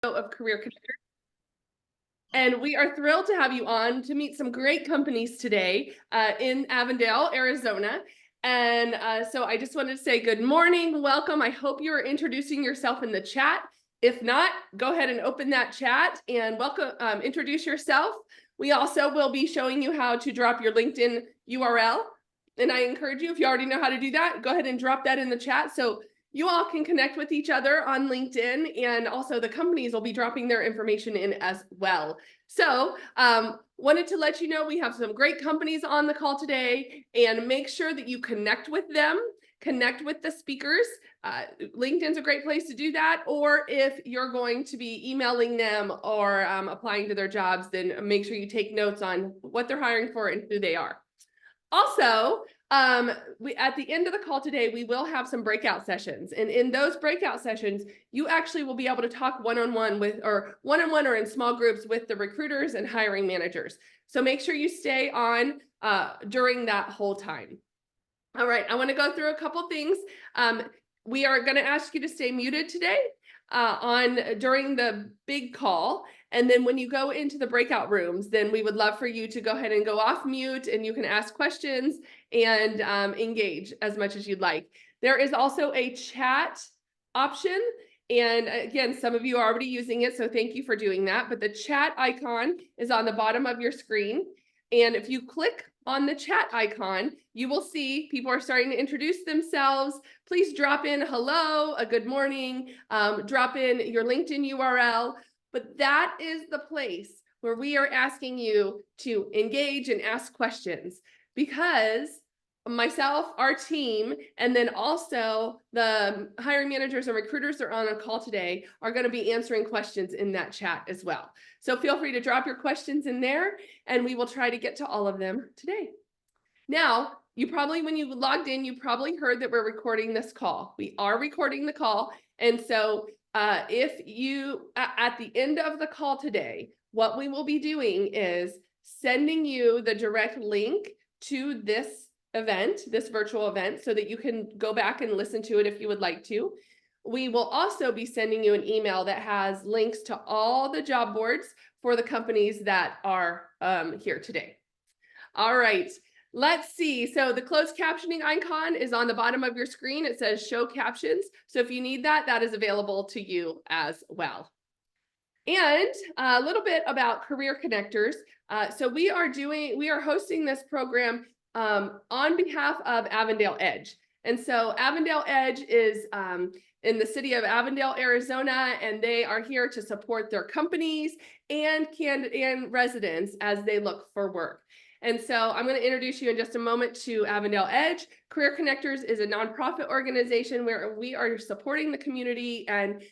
of Career Connectors. And we are thrilled to have you on to meet some great companies today in Avondale, Arizona. And so I just wanted to say good morning, welcome. I hope you are introducing yourself in the chat. If not, go ahead and open that chat and welcome, introduce yourself. We also will be showing you how to drop your LinkedIn URL. And I encourage you, if you already know how to do that, go ahead and drop that in the chat so you all can connect with each other on LinkedIn, and also the companies will be dropping their information in as well. So wanted to let you know we have some great companies on the call today, and make sure that you connect with them, connect with the speakers. LinkedIn's a great place to do that. Or if you're going to be emailing them or applying to their jobs, then make sure you take notes on what they're hiring for and who they are. Also, at the end of the call today, we will have some breakout sessions. And in those breakout sessions, you actually will be able to talk one-on-one or in small groups with the recruiters and hiring managers. So make sure you stay on during that whole time. All right, I want to go through a couple things. We are going to ask you to stay muted today during the big call. And then when you go into the breakout rooms, then we would love for you to go ahead and go off mute, and you can ask questions and engage as much as you'd like. There is also a chat option. And again, some of you are already using it, so thank you for doing that. But the chat icon is on the bottom of your screen. And if you click on the chat icon, you will see people are starting to introduce themselves. Please drop in hello, a good morning, drop in your LinkedIn URL. But that is the place where we are asking you to engage and ask questions, because myself, our team, and then also the hiring managers and recruiters that are on a call today are going to be answering questions in that chat as well. So feel free to drop your questions in there, and we will try to get to all of them today. Now, when you logged in, you probably heard that we're recording this call. We are recording the call. And so if you, at the end of the call today, what we will be doing is sending you the direct link to this event, this virtual event, so that you can go back and listen to it if you would like to. We will also be sending you an email that has links to all the job boards for the companies that are here today. All right. Let's see. So the closed captioning icon is on the bottom of your screen. It says show captions. So if you need that, that is available to you as well. And a little bit about Career Connectors. So we are hosting this program on behalf of Avondale Edge. And so Avondale Edge is in the city of Avondale, Arizona, and they are here to support their companies and residents as they look for work. And so I'm going to introduce you in just a moment to Avondale Edge. Career Connectors is a nonprofit organization where we are supporting the community and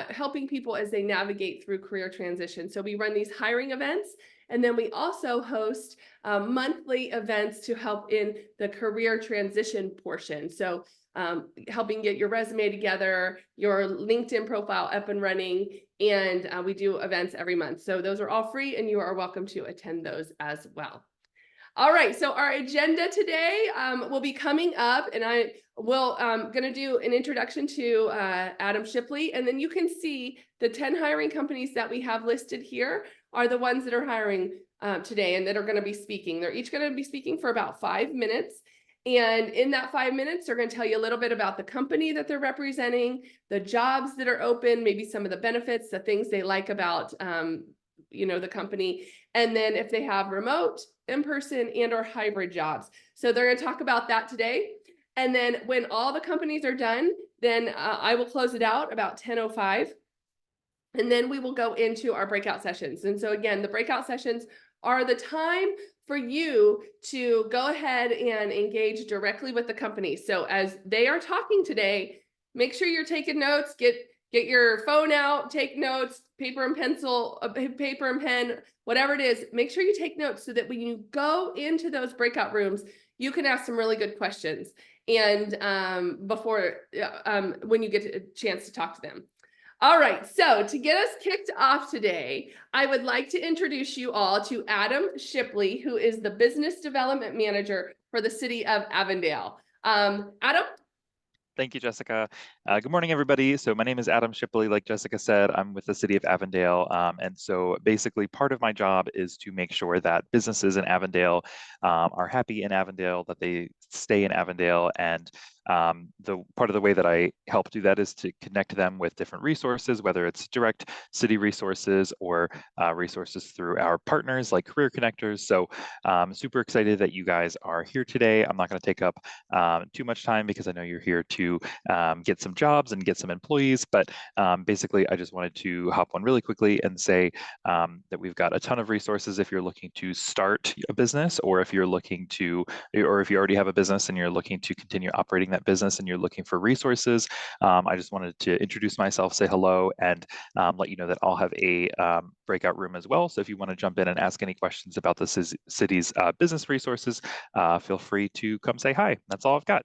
helping people as they navigate through career transition. So we run these hiring events, and then we also host monthly events to help in the career transition portion. So helping get your resume together, your LinkedIn profile up and running, and we do events every month. So those are all free, and you are welcome to attend those as well. All right, so our agenda today will be coming up, and I will going to do an introduction to Adam Shipley, and then you can see the 10 hiring companies that we have listed here are the ones that are hiring today and that are going to be speaking. They're each going to be speaking for about 5 minutes. And in that 5 minutes, they're going to tell you a little bit about the company that they're representing, the jobs that are open, maybe some of the benefits, the things they like about the company, and then if they have remote, in-person, and or hybrid jobs. So they're going to talk about that today. And then when all the companies are done, then I will close it out about 10:05. And then we will go into our breakout sessions. And so again, the breakout sessions are the time for you to go ahead and engage directly with the company. So as they are talking today, make sure you're taking notes, get your phone out, take notes, paper and pencil, paper and pen, whatever it is, make sure you take notes so that when you go into those breakout rooms, you can ask some really good questions. And when you get a chance to talk to them. All right, so to get us kicked off today, I would like to introduce you all to Adam Shipley, who is the Business Development Manager for the city of Avondale. Adam? Thank you, Jessica. Good morning, everybody. So my name is Adam Shipley. Like Jessica said, I'm with the city of Avondale. And so basically part of my job is to make sure that businesses in Avondale are happy in Avondale, that they stay in Avondale. And the part of the way that I help do that is to connect them with different resources, whether it's direct city resources or resources through our partners like Career Connectors. So super excited that you guys are here today. I'm not going to take up too much time because I know you're here to get some jobs and get some employees. But basically, I just wanted to hop on really quickly and say that we've got a ton of resources if you're looking to start a business, or if you're looking to, or if you already have a business and you're looking to continue operating that business and you're looking for resources. I just wanted to introduce myself, say hello, and let you know that I'll have a breakout room as well. So if you want to jump in and ask any questions about the city's business resources, feel free to come say hi. That's all I've got.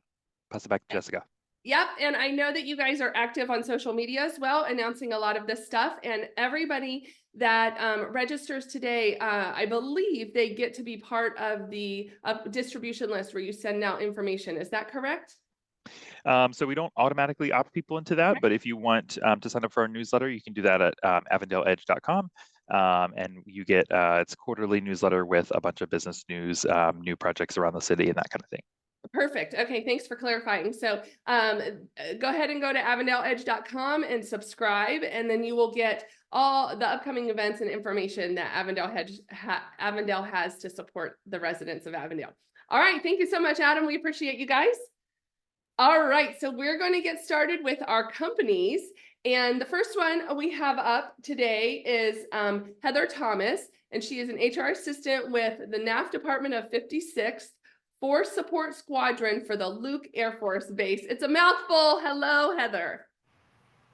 Pass it back to Jessica. Yep, and I know that you guys are active on social media as well, announcing a lot of this stuff. And everybody that registers today, I believe they get to be part of the distribution list where you send out information. Is that correct? So we don't automatically opt people into that, but if you want to sign up for our newsletter, you can do that at avondaleedge.com. And you get it's a quarterly newsletter with a bunch of business news, new projects around the city, and that kind of thing. Perfect. Okay, thanks for clarifying. So go ahead and go to avondaleedge.com and subscribe, and then you will get all the upcoming events and information that Avondale has to support the residents of Avondale. All right, thank you so much, Adam. We appreciate you guys. All right, so we're going to get started with our companies. And the first one we have up today is Heather Thomas, and she is an HR assistant with the NAF Department of 56th Force Support Squadron for the Luke Air Force Base. It's a mouthful. Hello, Heather.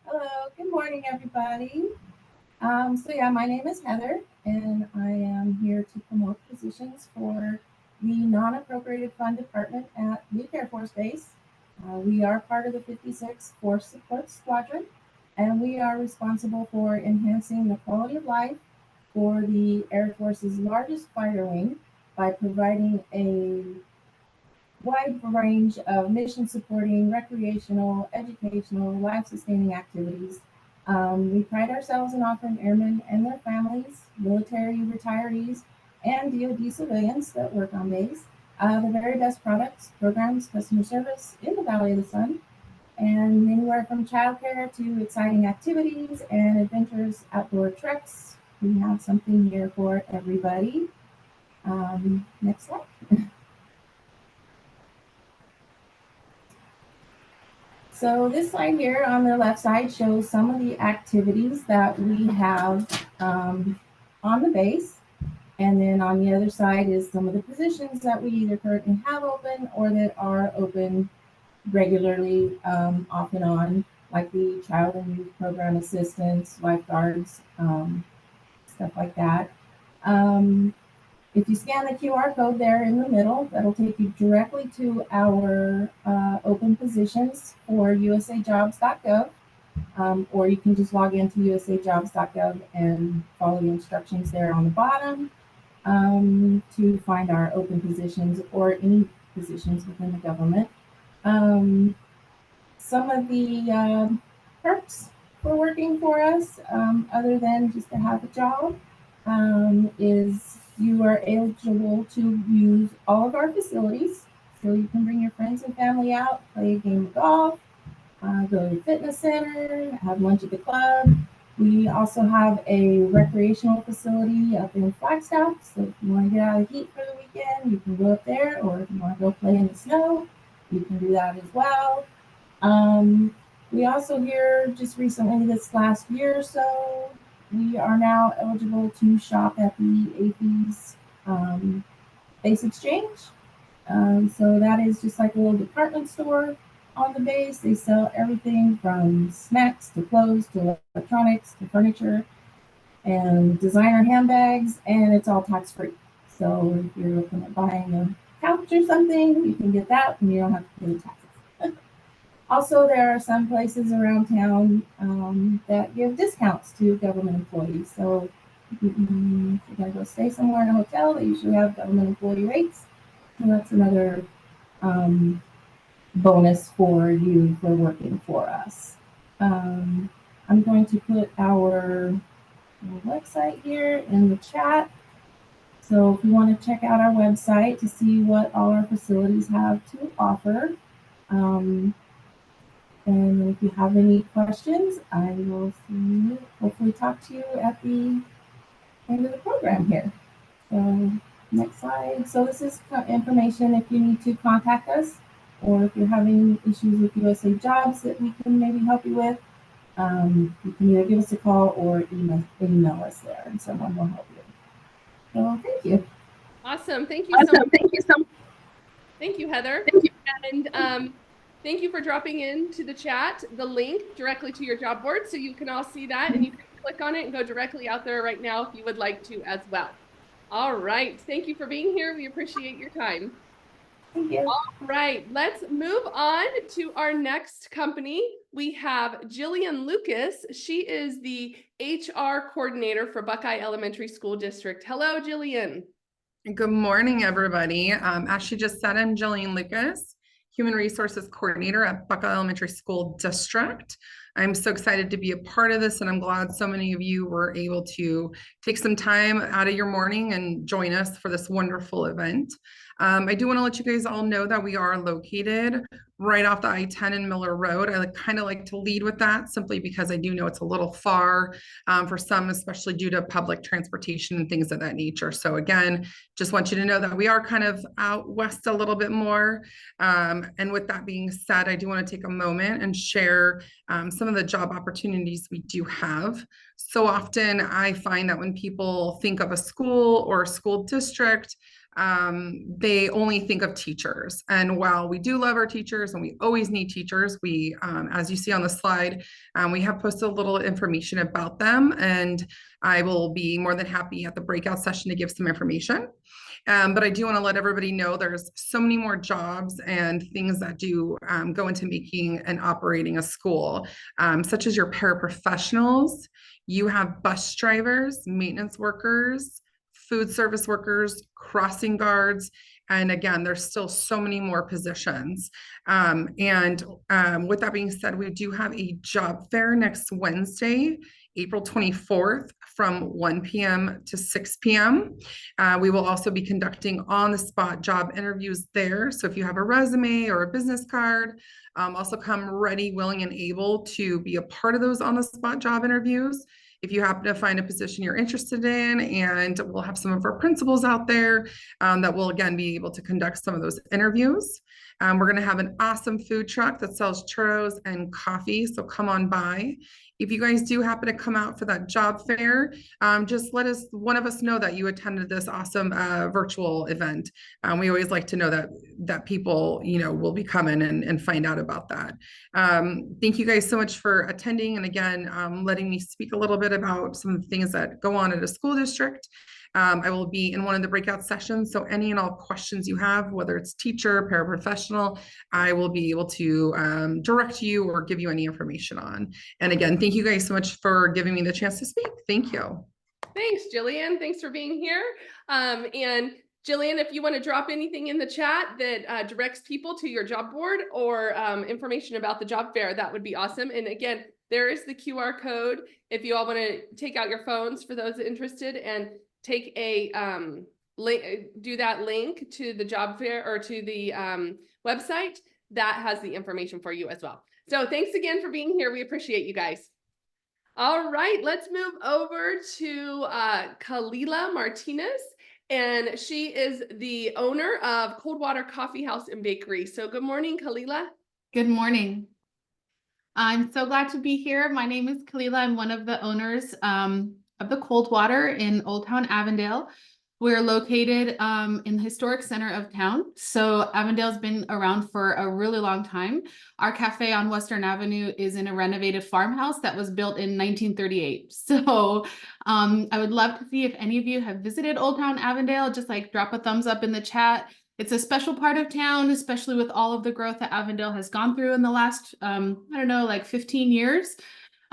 Hello, good morning, everybody. So yeah, my name is Heather, and I am here to promote positions for the non-appropriated fund department at Luke Air Force Base. We are part of the 56th Force Support Squadron, and we are responsible for enhancing the quality of life for the Air Force's largest fighter wing by providing a wide range of mission supporting, recreational, educational, life sustaining activities. We pride ourselves in offering airmen and their families, military retirees, and DoD civilians that work on base the very best products, programs, customer service in the Valley of the Sun, and anywhere from childcare to exciting activities and adventures, outdoor treks. We have something here for everybody. Next slide. So this slide here on the left side shows some of the activities that we have on the base. And then on the other side is some of the positions that we either currently have open or that are open regularly off and on, like the child and youth program assistants, lifeguards, stuff like that. If you scan the QR code there in the middle, that'll take you directly to our open positions for usajobs.gov, or you can just log into usajobs.gov and follow the instructions there on the bottom to find our open positions or any positions within the government. Some of the perks for working for us, other than just to have a job, is you are eligible to use all of our facilities. So you can bring your friends and family out, play a game of golf, go to the fitness center, have lunch at the club. We also have a recreational facility up in Flagstaff. So if you want to get out of the heat for the weekend, you can go up there, or if you want to go play in the snow, you can do that as well. We also here just recently, this last year or so, we are now eligible to shop at the AFI's Base Exchange. So that is just like a little department store on the base. They sell everything from snacks to clothes to electronics to furniture and designer handbags, and it's all tax free. So if you're looking at buying a couch or something, you can get that and you don't have to pay taxes. Also, there are some places around town that give discounts to government employees. So if you're going to go stay somewhere in a hotel, they usually have government employee rates. And that's another bonus for you for working for us. I'm going to put our website here in the chat. So if you want to check out our website to see what all our facilities have to offer, and if you have any questions, I will hopefully talk to you at the end of the program here. So next slide. So this is information if you need to contact us, or if you're having issues with USA Jobs that we can maybe help you with. You can either give us a call or email us there, and someone will help you. So thank you. Awesome. Thank you so much. Thank you so much. Thank you, Heather. Thank you. And thank you for dropping into the chat the link directly to your job board, so you can all see that, and you can click on it and go directly out there right now if you would like to as well. All right. Thank you for being here. We appreciate your time. Thank you. All right, let's move on to our next company. We have Jillian Lucas. She is the HR coordinator for Buckeye Elementary School District. Hello, Jillian. Good morning, everybody. As she just said, I'm Jillian Lucas, Human Resources Coordinator at Buckeye Elementary School District. I'm so excited to be a part of this, and I'm glad so many of you were able to take some time out of your morning and join us for this wonderful event. I do want to let you guys all know that we are located right off the I-10 and Miller Road. I kind of like to lead with that simply because I do know it's a little far for some, especially due to public transportation and things of that nature. So again, just want you to know that we are kind of out west a little bit more. And with that being said, I do want to take a moment and share some of the job opportunities we do have. So often I find that when people think of a school or a school district, they only think of teachers. And while we do love our teachers and we always need teachers, we, as you see on the slide, we have posted a little information about them, and I will be more than happy at the breakout session to give some information. But I do want to let everybody know there's so many more jobs and things that do go into making and operating a school, such as your paraprofessionals. You have bus drivers, maintenance workers, food service workers, crossing guards, and again, there's still so many more positions. With that being said, we do have a job fair next Wednesday, April 24th from 1 p.m. to 6 p.m. We will also be conducting on-the-spot job interviews there. So if you have a resume or a business card, also come ready, willing, and able to be a part of those on-the-spot job interviews. If you happen to find a position you're interested in, and we'll have some of our principals out there that will again be able to conduct some of those interviews. We're going to have an awesome food truck that sells churros and coffee, so come on by. If you guys do happen to come out for that job fair, just let one of us know that you attended this awesome virtual event. We always like to know that people, will be coming and find out about that. Thank you guys so much for attending, and again, letting me speak a little bit about some of the things that go on at a school district. I will be in one of the breakout sessions, so any and all questions you have, whether it's teacher, paraprofessional, I will be able to direct you or give you any information on. And again, thank you guys so much for giving me the chance to speak. Thank you. Thanks, Jillian. Thanks for being here. And Jillian, if you want to drop anything in the chat that directs people to your job board or information about the job fair, that would be awesome. And again, there is the QR code if you all want to take out your phones for those interested and take a link, do that link to the job fair or to the website that has the information for you as well. So thanks again for being here. We appreciate you guys. All right, let's move over to Kalila Martinez, and she is the owner of Coldwater Coffee House and Bakery. So good morning, Kalila. Good morning. I'm so glad to be here. My name is Kalila. I'm one of the owners of the Coldwater in Old Town Avondale. We're located in the historic center of town. So Avondale's been around for a really long time. Our cafe on Western Avenue is in a renovated farmhouse that was built in 1938. So I would love to see if any of you have visited Old Town Avondale, just like drop a thumbs up in the chat. It's a special part of town, especially with all of the growth that Avondale has gone through in the last, I don't know, like 15 years.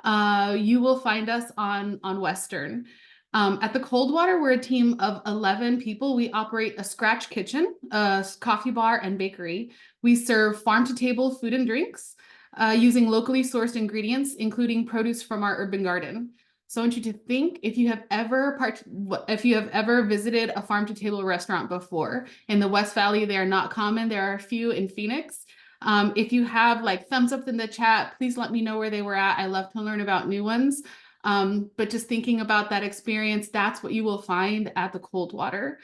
You will find us on Western. At the Coldwater, we're a team of 11 people. We operate a scratch kitchen, a coffee bar, and bakery. We serve farm-to-table food and drinks using locally sourced ingredients, including produce from our urban garden. So I want you to think if you have ever visited a farm-to-table restaurant before. In the West Valley, they are not common. There are a few in Phoenix. If you have like thumbs up in the chat, please let me know where they were at. I love to learn about new ones. But just thinking about that experience, that's what you will find at the Coldwater.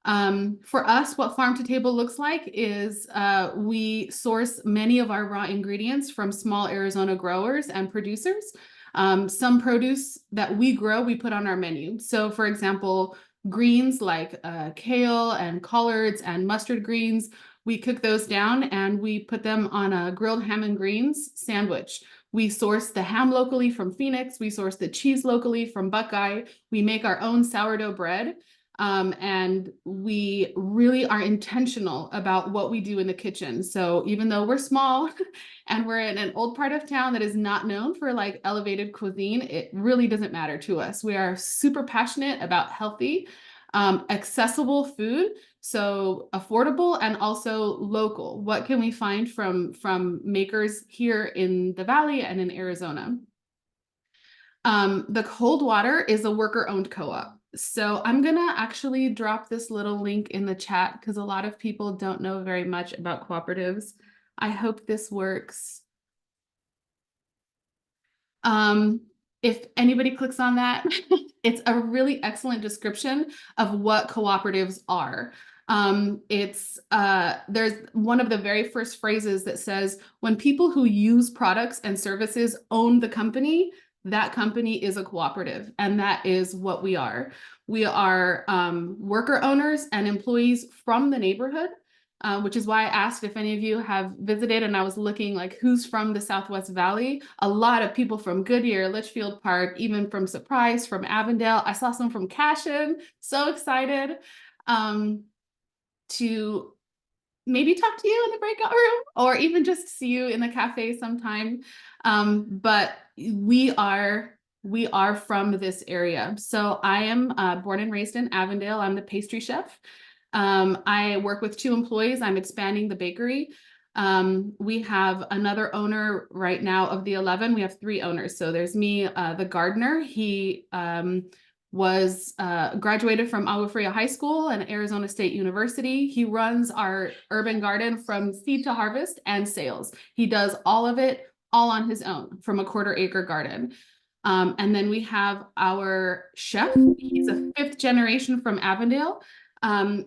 For us, what farm to table looks like is we source many of our raw ingredients from small Arizona growers and producers. Some produce that we grow, we put on our menu. So for example, greens like kale and collards and mustard greens, we cook those down and we put them on a grilled ham and greens sandwich. We source the ham locally from Phoenix. We source the cheese locally from Buckeye. We make our own sourdough bread. And we really are intentional about what we do in the kitchen. So even though we're small and we're in an old part of town that is not known for like elevated cuisine, it really doesn't matter to us. We are super passionate about healthy, accessible food. So affordable and also local. What can we find from makers here in the Valley and in Arizona? The Coldwater is a worker-owned co-op. So I'm gonna actually drop this little link in the chat because a lot of people don't know very much about cooperatives. I hope this works. If anybody clicks on that, it's a really excellent description of what cooperatives are. There's one of the very first phrases that says, when people who use products and services own the company, that company is a cooperative, and that is what we are. We are worker owners and employees from the neighborhood, which is why I asked if any of you have visited, and I was looking like who's from the Southwest Valley. A lot of people from Goodyear, Litchfield Park, even from Surprise, from Avondale. I saw some from Cashin. So excited to maybe talk to you in the breakout room or even just see you in the cafe sometime. But we are from this area. So I am born and raised in Avondale. I'm the pastry chef. I work with 2 employees. I'm expanding the bakery. We have another owner right now of the 11. We have 3 owners. So there's me, the gardener. He was graduated from Agua Fria High School and Arizona State University. He runs our urban garden from seed to harvest and sales. He does all of it all on his own from a 1/4 acre garden. And then we have our chef. He's a 5th generation from Avondale.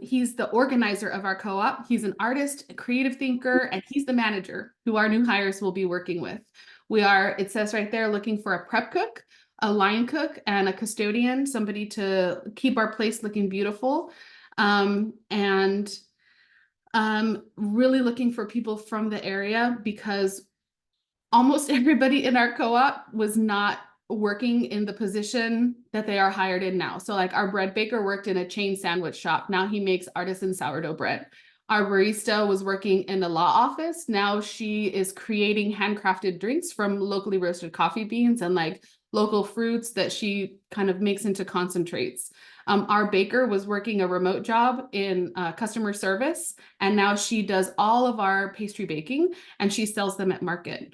He's the organizer of our co-op. He's an artist, a creative thinker, and he's the manager who our new hires will be working with. We are, it says right there, looking for a prep cook, a line cook, and a custodian, somebody to keep our place looking beautiful. Really looking for people from the area because almost everybody in our co-op was not working in the position that they are hired in now. So like our bread baker worked in a chain sandwich shop. Now he makes artisan sourdough bread. Our barista was working in the law office. Now she is creating handcrafted drinks from locally roasted coffee beans and like local fruits that she kind of makes into concentrates. Our baker was working a remote job in customer service, and now she does all of our pastry baking and she sells them at market.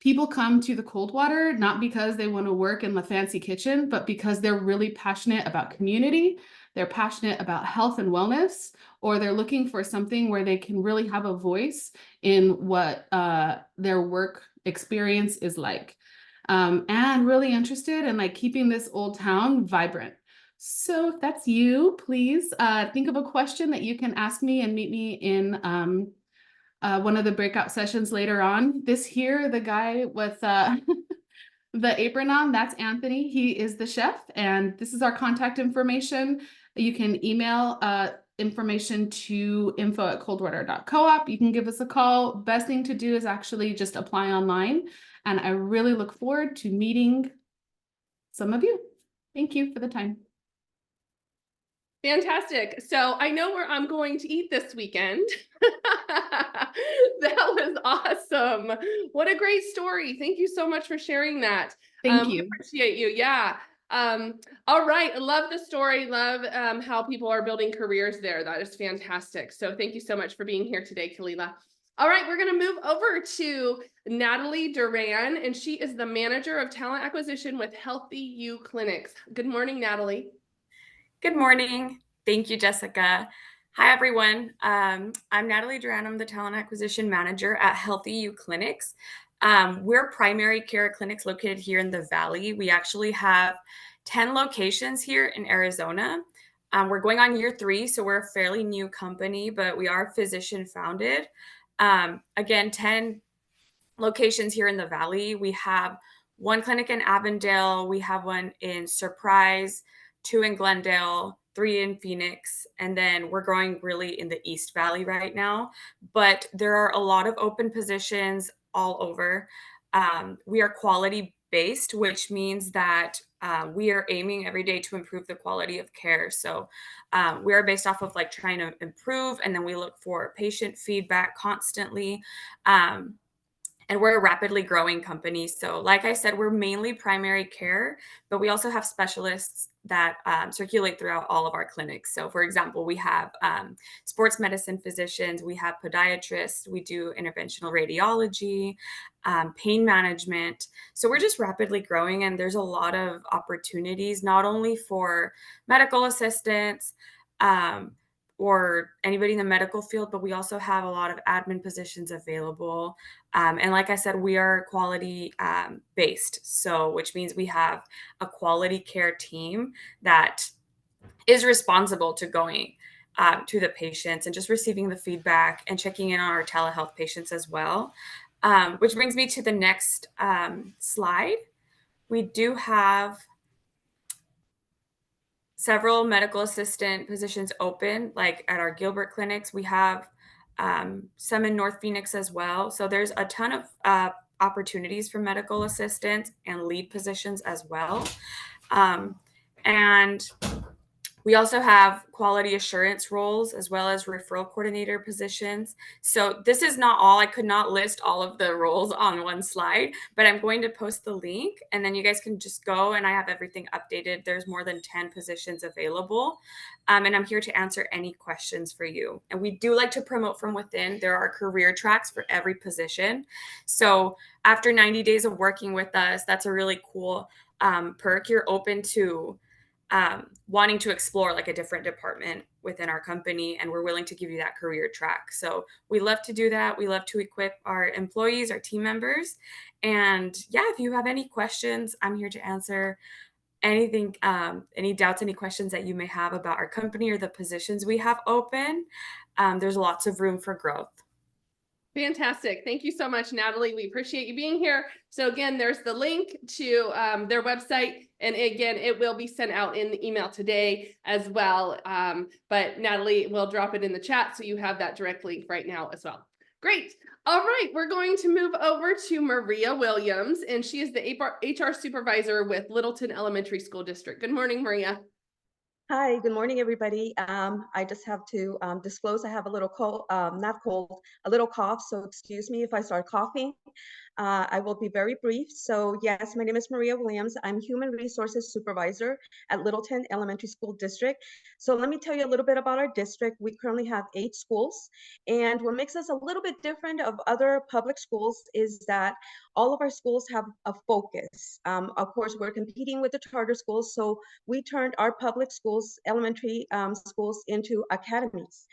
People come to the Coldwater not because they want to work in the fancy kitchen, but because they're really passionate about community, they're passionate about health and wellness, or they're looking for something where they can really have a voice in what their work experience is like. And really interested in like keeping this old town vibrant. So if that's you, please think of a question that you can ask me and meet me in one of the breakout sessions later on. This here, the guy with the apron on, that's Anthony. He is the chef, and this is our contact information. You can email information to info@coldwater.coop. You can give us a call. Best thing to do is actually just apply online, and I really look forward to meeting some of you. Thank you for the time. Fantastic. So I know where I'm going to eat this weekend. That was awesome. What a great story. Thank you so much for sharing that. Thank We you. appreciate you. Yeah. All right. I love the story. Love how people are building careers there. That is fantastic. So thank you so much for being here today, Kalila. All right, we're going to move over to Natalie Duran, and she is the manager of talent acquisition with Healthy You Clinics. Good morning, Natalie. Good morning. Thank you, Jessica. Hi, everyone. I'm Natalie Duran. I'm the talent acquisition manager at Healthy You Clinics. We're primary care clinics located here in the Valley. We actually have 10 locations here in Arizona. We're going on year 3, so we're a fairly new company, but we are physician founded. Again, 10 locations here in the Valley. We have 1 clinic in Avondale. We have 1 in Surprise, 2 in Glendale, 3 in Phoenix, and then we're growing really in the East Valley right now. But there are a lot of open positions all over. We are quality based, which means that we are aiming every day to improve the quality of care. So we are based off of like trying to improve, and then we look for patient feedback constantly. And we're a rapidly growing company. So like I said, we're mainly primary care, but we also have specialists that circulate throughout all of our clinics. So for example, we have sports medicine physicians, we have podiatrists, we do interventional radiology, pain management. So we're just rapidly growing, and there's a lot of opportunities, not only for medical assistants, or anybody in the medical field, but we also have a lot of admin positions available. And like I said, we are quality based. So, which means we have a quality care team that is responsible to going to the patients and just receiving the feedback and checking in on our telehealth patients as well. Which brings me to the next slide. We do have several medical assistant positions open, like at our Gilbert clinics. We have some in North Phoenix as well. So there's a ton of opportunities for medical assistants and lead positions as well. And we also have quality assurance roles as well as referral coordinator positions. So this is not all. I could not list all of the roles on one slide, but I'm going to post the link, and then you guys can just go, and I have everything updated. There's more than 10 positions available, and I'm here to answer any questions for you. And we do like to promote from within. There are career tracks for every position. So after 90 days of working with us, that's a really cool perk. You're open to wanting to explore like a different department within our company, and we're willing to give you that career track. So we love to do that. We love to equip our employees, our team members. And yeah, if you have any questions, I'm here to answer anything, any doubts, any questions that you may have about our company or the positions we have open. There's lots of room for growth. Fantastic. Thank you so much, Natalie. We appreciate you being here. So again, there's the link to their website. And again, it will be sent out in the email today as well. But Natalie will drop it in the chat, so you have that direct link right now as well. Great. All right, we're going to move over to Maria Williams, and she is the HR supervisor with Littleton Elementary School District. Good morning, Maria. Hi, good morning, everybody. I just have to disclose I have a little cold, not cold, a little cough, so excuse me if I start coughing. I will be very brief. So yes, my name is Maria Williams. I'm Human Resources Supervisor at Littleton Elementary School District. So let me tell you a little bit about our district. We currently have 8 schools, and what makes us a little bit different of other public schools is that all of our schools have a focus. Of course, we're competing with the charter schools, so we turned our public schools, elementary schools, into academies.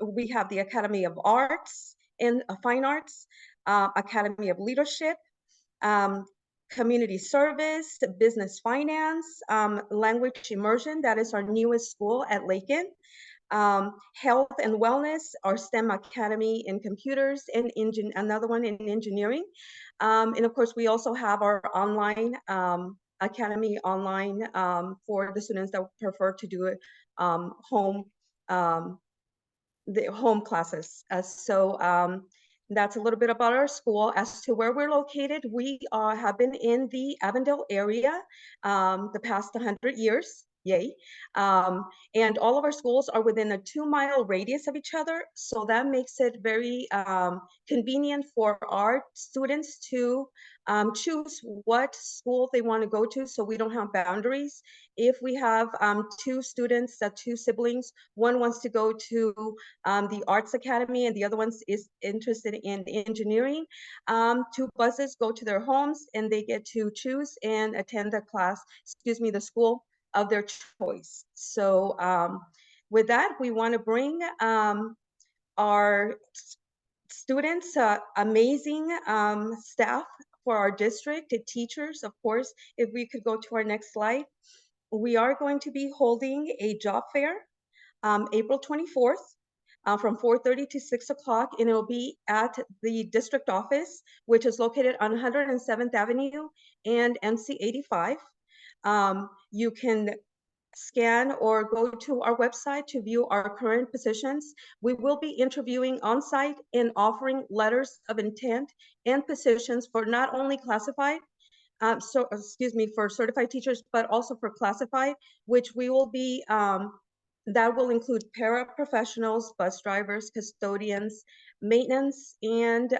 We have the Academy of Arts and Fine Arts, Academy of Leadership, Community Service, Business Finance, Language Immersion, that is our newest school at Lakin, Health and Wellness, our STEM Academy in Computers, and another one in Engineering. And of course, we also have our online Academy online for the students that prefer to do it the home classes. That's a little bit about our school. As to where we're located, we have been in the Avondale area the past 100 years. yay. And all of our schools are within a 2-mile radius of each other. So that makes it very convenient for our students to choose what school they want to go to, so we don't have boundaries. If we have two students, two siblings, one wants to go to the Arts Academy and the other one is interested in engineering, 2 buses go to their homes and they get to choose and attend the school of their choice. So with that, we want to bring our students, amazing staff for our district, the teachers, of course. If we could go to our next slide. We are going to be holding a job fair April 24th from 4:30 to 6 o'clock, and it will be at the district office, which is located on 107th Avenue and MC 85. You can scan or go to our website to view our current positions. We will be interviewing on site and offering letters of intent and positions for not only classified, for certified teachers, but also for classified, which we will be, that will include paraprofessionals, bus drivers, custodians, maintenance, and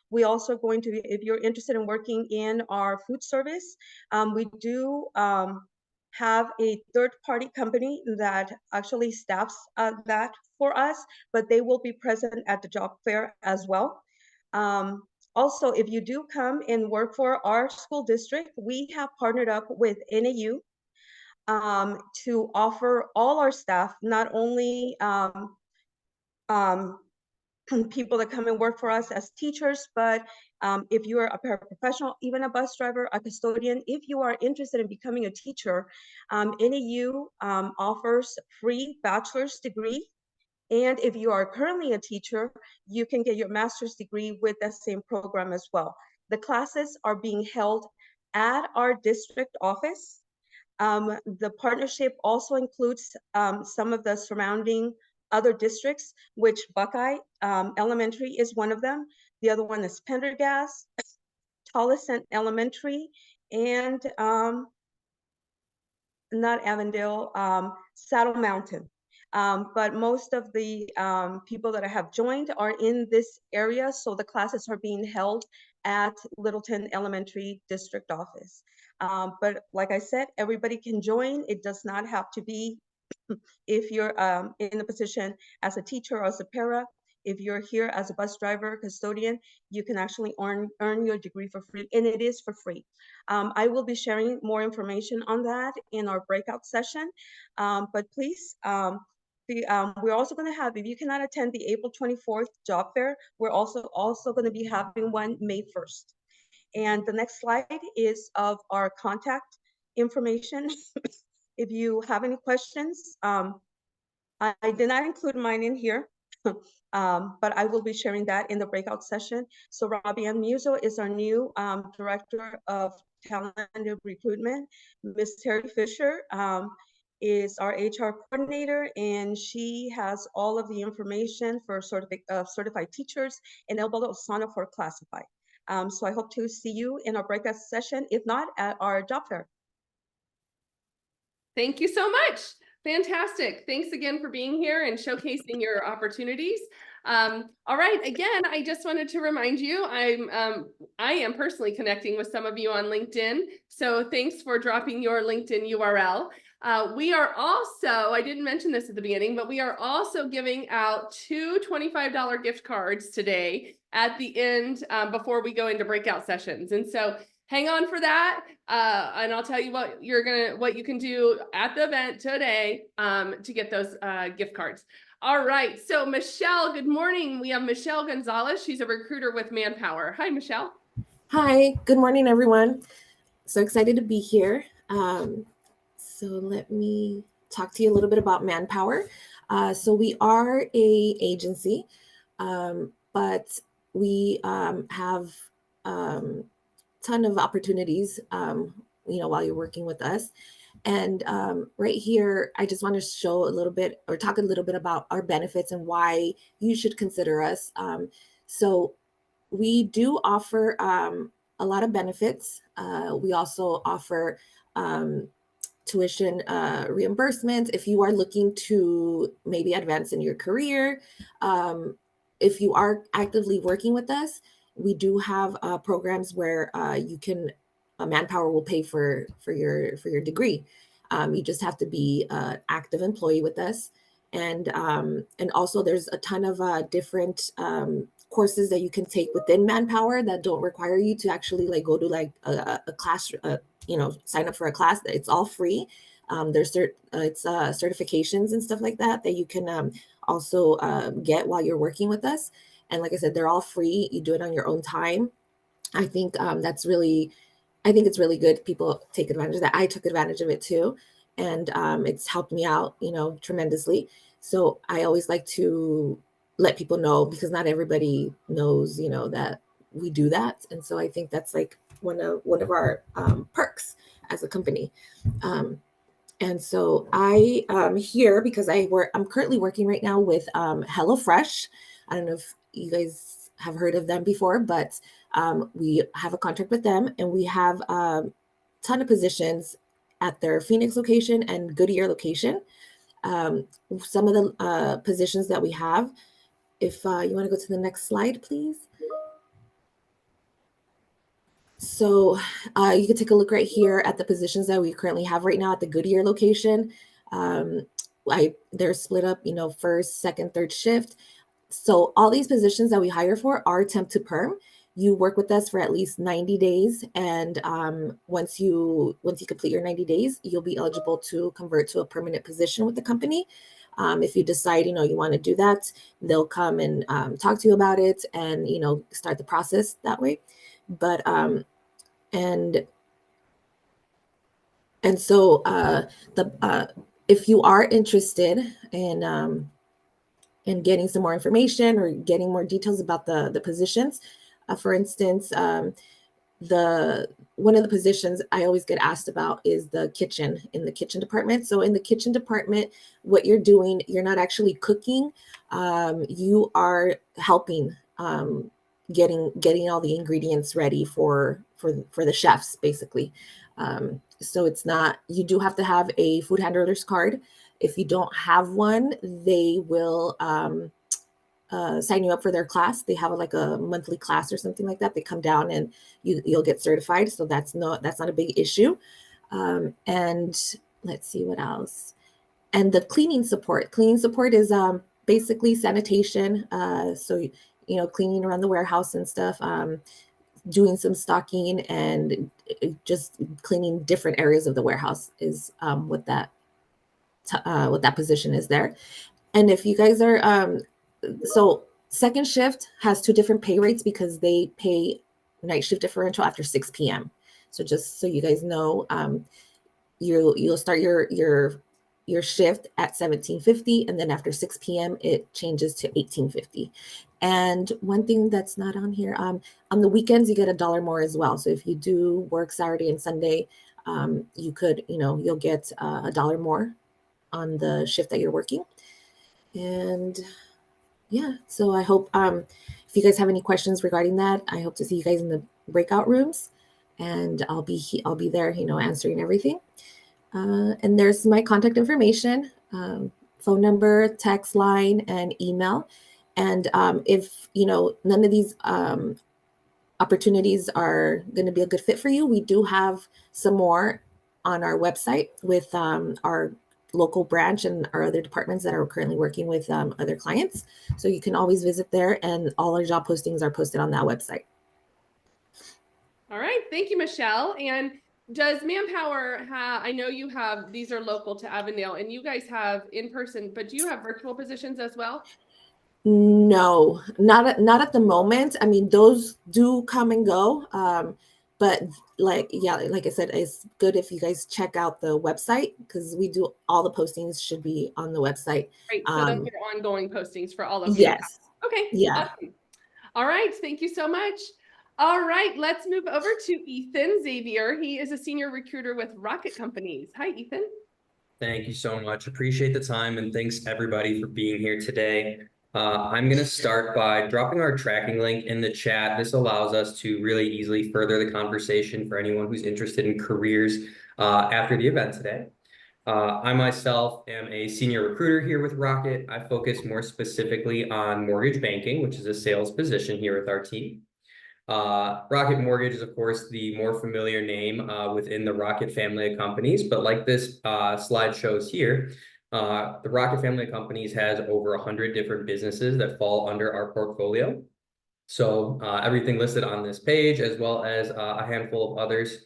we also going to, if you're interested in working in our food service, we do have a third-party company that actually staffs that for us, but they will be present at the job fair as well. Also, if you do come and work for our school district, we have partnered up with NAU to offer all our staff, not only people that come and work for us as teachers, but if you are a paraprofessional, even a bus driver, a custodian, if you are interested in becoming a teacher, NAU offers free bachelor's degree. And if you are currently a teacher, you can get your master's degree with the same program as well. The classes are being held at our district office. The partnership also includes some of the surrounding other districts, which Buckeye Elementary is one of them. The other one is Pendergast, Tolleson Elementary, and not Avondale, Saddle Mountain. But most of the people that I have joined are in this area, so the classes are being held at Littleton Elementary District Office. But like I said, everybody can join. It does not have to be if you're in a position as a teacher or as a para. If you're here as a bus driver, custodian, you can actually earn your degree for free, and it is for free. I will be sharing more information on that in our breakout session, but please, we're also going to have, if you cannot attend the April 24th job fair, we're also going to be having one May 1st. And the next slide is of our contact information. If you have any questions, I did not include mine in here, but I will be sharing that in the breakout session. So Robbie Ann Muso is our new Director of Talent and Recruitment. Ms. Terry Fisher is our HR coordinator, and she has all of the information for certified teachers, and Elba Lozano for classified. So I hope to see you in our breakout session, if not at our job fair. Thank you so much. Fantastic. Thanks again for being here and showcasing your opportunities. All right, again, I just wanted to remind you, I am personally connecting with some of you on LinkedIn. So thanks for dropping your LinkedIn URL. We are also, I didn't mention this at the beginning, but we are also giving out 2 $25 gift cards today at the end before we go into breakout sessions. And so hang on for that, and I'll tell you what you can do at the event today to get those gift cards. All right, so Michelle, good morning. We have Michelle Gonzalez. She's a recruiter with Manpower. Hi, Michelle. Hi, good morning, everyone. So excited to be here. So let me talk to you a little bit about Manpower. So we are an agency, but we have ton of opportunities, while you're working with us. And right here, I just want to show a little bit or talk a little bit about our benefits and why you should consider us. So we do offer a lot of benefits. We also offer 2 tuition reimbursements. If you are looking to maybe advance in your career, if you are actively working with us, we do have programs where you can Manpower will pay for your degree. You just have to be an active employee with us, and also there's a ton of different courses that you can take within Manpower that don't require you to actually like go to like a class, sign up for a class. It's all free. There's certifications and stuff like that that you can also get while you're working with us. And like I said, they're all free. You do it on your own time. I think I think it's really good. People take advantage of that. I took advantage of it too, and it's helped me out, tremendously. So I always like to let people know because not everybody knows, that we do that, and so I think that's like one of our perks as a company. And so I am here because I'm currently working right now with HelloFresh. I don't know if you guys have heard of them before, but we have a contract with them, and we have a ton of positions at their Phoenix location and Goodyear location. Some of the positions that we have, if you want to go to the next slide, please. So you can take a look right here at the positions that we currently have right now at the Goodyear location. They're split up, first, second, third shift. So all these positions that we hire for are temp to perm. You work with us for at least 90 days. And once you complete your 90 days, you'll be eligible to convert to a permanent position with the company. If you decide, you want to do that, they'll come and talk to you about it and, start the process that way. But and so if you are interested in getting some more information or getting more details about the positions, for instance, one of the positions I always get asked about is the kitchen, in the kitchen department. So in the kitchen department, what you're doing, you're not actually cooking, you are helping getting all the ingredients ready for the chefs, basically. So it's not, you do have to have a food handler's card. If you don't have one, they will sign you up for their class. They have like a monthly class or something like that. They come down and you'll get certified. So that's not a big issue. And let's see what else. And the cleaning support. Cleaning support is basically sanitation. So cleaning around the warehouse and stuff. Doing some stocking and just cleaning different areas of the warehouse is what that position is there. And if you guys are so second shift has two different pay rates because they pay night shift differential after 6 p.m. So just so you guys know, you'll start your shift at $17.50, and then after 6 p.m. it changes to $18.50. And one thing that's not on here, on the weekends you get $1 more as well. So if you do work Saturday and Sunday, you could, you'll get $1 more on the shift that you're working. And yeah, so I hope if you guys have any questions regarding that, I hope to see you guys in the breakout rooms, and I'll be there, answering everything. And there's my contact information, phone number, text line, and email. And if none of these opportunities are going to be a good fit for you, we do have some more on our website with our local branch and our other departments that are currently working with other clients. So you can always visit there, and all our job postings are posted on that website. All right. Thank you, Michelle. And does Manpower I know you have, these are local to Avondale, and you guys have in person, but do you have virtual positions as well? No, not at the moment. I mean, those do come and go. But like I said, it's good if you guys check out the website because we do all the postings should be on the website. Right. So those are ongoing postings for all of yes. Manpower. Okay. Yeah. Awesome. All right. Thank you so much. All right. Let's move over to Ethan Xavier. He is a senior recruiter with Rocket Companies. Hi, Ethan. Thank you so much. Appreciate the time, and thanks everybody for being here today. I'm going to start by dropping our tracking link in the chat. This allows us to really easily further the conversation for anyone who's interested in careers after the event today. I myself am a senior recruiter here with Rocket. I focus more specifically on mortgage banking, which is a sales position here with our team. Rocket Mortgage is, of course, the more familiar name within the Rocket family of companies. But like this slide shows here, the Rocket family of companies has over 100 different businesses that fall under our portfolio. So everything listed on this page, as well as a handful of others.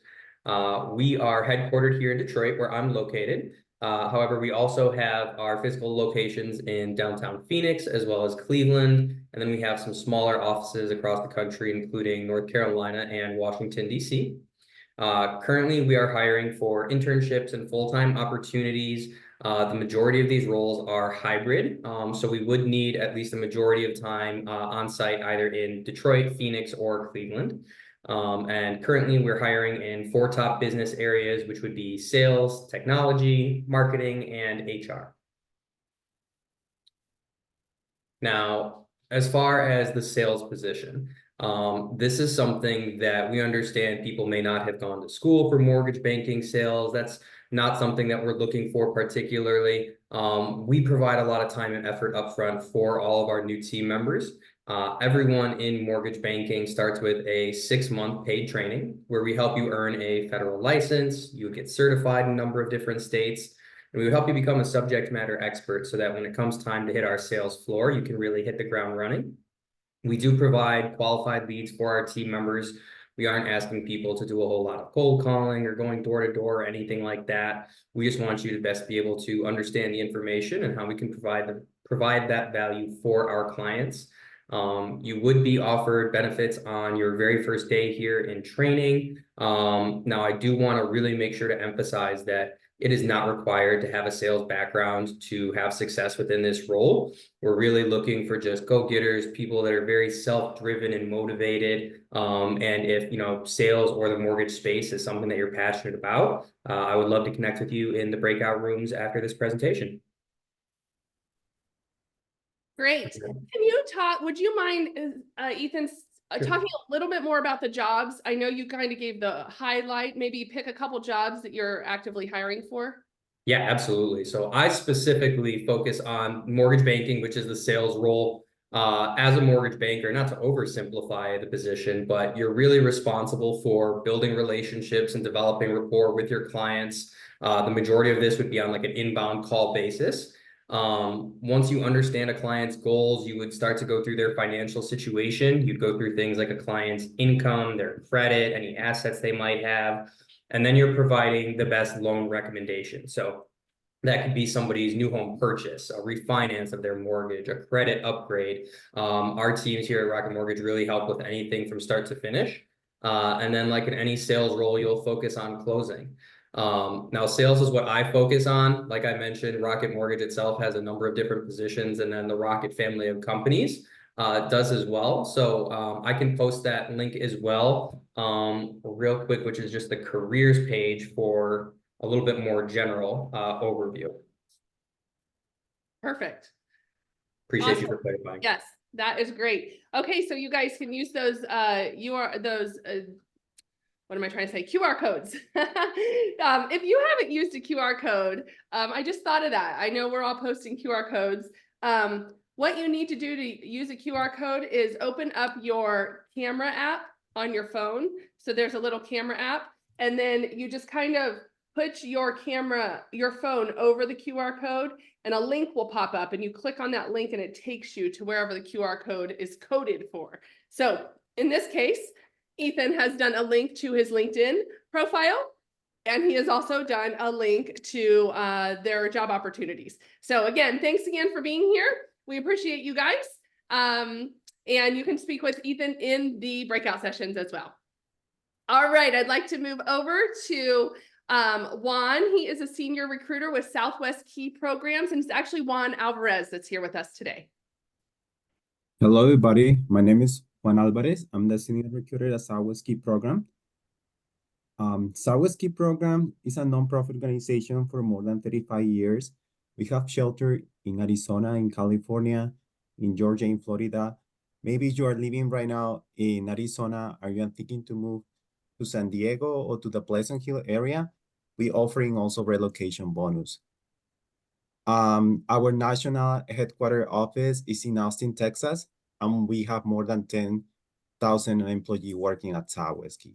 We are headquartered here in Detroit, where I'm located. However, we also have our physical locations in downtown Phoenix, as well as Cleveland. And then we have some smaller offices across the country, including North Carolina and Washington, D.C. Currently, we are hiring for internships and full-time opportunities. The majority of these roles are hybrid, so we would need at least a majority of time on site either in Detroit, Phoenix, or Cleveland. And currently we're hiring in 4 top business areas, which would be sales, technology, marketing, and HR. Now, as far as the sales position, this is something that we understand people may not have gone to school for mortgage banking sales. That's not something that we're looking for particularly. We provide a lot of time and effort upfront for all of our new team members. Everyone in mortgage banking starts with a 6-month paid training where we help you earn a federal license. You get certified in a number of different states. And we would help you become a subject matter expert so that when it comes time to hit our sales floor, you can really hit the ground running. We do provide qualified leads for our team members. We aren't asking people to do a whole lot of cold calling or going door to door or anything like that. We just want you to best be able to understand the information and how we can provide that value for our clients. You would be offered benefits on your very first day here in training. Now, I do want to really make sure to emphasize that it is not required to have a sales background to have success within this role. We're really looking for just go-getters, people that are very self-driven and motivated. And if sales or the mortgage space is something that you're passionate about, I would love to connect with you in the breakout rooms after this presentation. Great. Can you would you mind, Ethan, Sure. talking a little bit more about the jobs? I know you kind of gave the highlight, maybe pick a couple jobs that you're actively hiring for. Yeah, absolutely. So I specifically focus on mortgage banking, which is the sales role. As a mortgage banker, not to oversimplify the position, but you're really responsible for building relationships and developing rapport with your clients. The majority of this would be on like an inbound call basis. Once you understand a client's goals, you would start to go through their financial situation. You'd go through things like a client's income, their credit, any assets they might have. And then you're providing the best loan recommendation. So that could be somebody's new home purchase, a refinance of their mortgage, a credit upgrade. Our teams here at Rocket Mortgage really help with anything from start to finish. And then like in any sales role, you'll focus on closing. Now, sales is what I focus on. Like I mentioned, Rocket Mortgage itself has a number of different positions, and then the Rocket family of companies does as well. So I can post that link as well real quick, which is just the careers page for a little bit more general overview. Perfect. Appreciate you for clarifying. Yes, that is great. Okay, so you guys can use those what am I trying to say? QR codes. If you haven't used a QR code, I just thought of that. I know we're all posting QR codes. What you need to do to use a QR code is open up your camera app on your phone. So there's a little camera app, and then you just kind of put your phone over the QR code, and a link will pop up, and you click on that link and it takes you to wherever the QR code is coded for. So in this case, Ethan has done a link to his LinkedIn profile, and he has also done a link to their job opportunities. So again, thanks again for being here. We appreciate you guys. And you can speak with Ethan in the breakout sessions as well. All right, I'd like to move over to Juan. He is a senior recruiter with Southwest Key Programs, and it's actually Juan Alvarez that's here with us today. Hello, everybody. My name is Juan Alvarez. I'm the senior recruiter at Southwest Key Program. Southwest Key Program is a nonprofit organization for more than 35 years. We have shelter in Arizona, in California, in Georgia, in Florida. Maybe you are living right now in Arizona. Are you thinking to move to San Diego or to the Pleasant Hill area? We offering also relocation bonus. Our national headquarter office is in Austin, Texas, and we have more than 10,000 employees working at Southwest.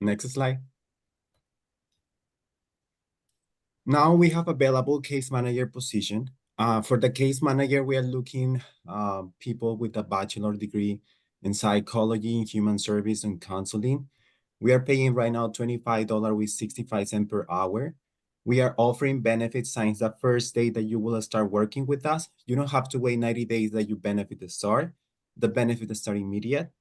Next slide. Now we have available case manager position. For the case manager, we are looking people with a bachelor degree in psychology, human service, and counseling. We are paying right now $25 with 65 cents per hour. We are offering benefits since the first day that you will start working with us. You don't have to wait 90 days that your benefit start. The benefit start immediate.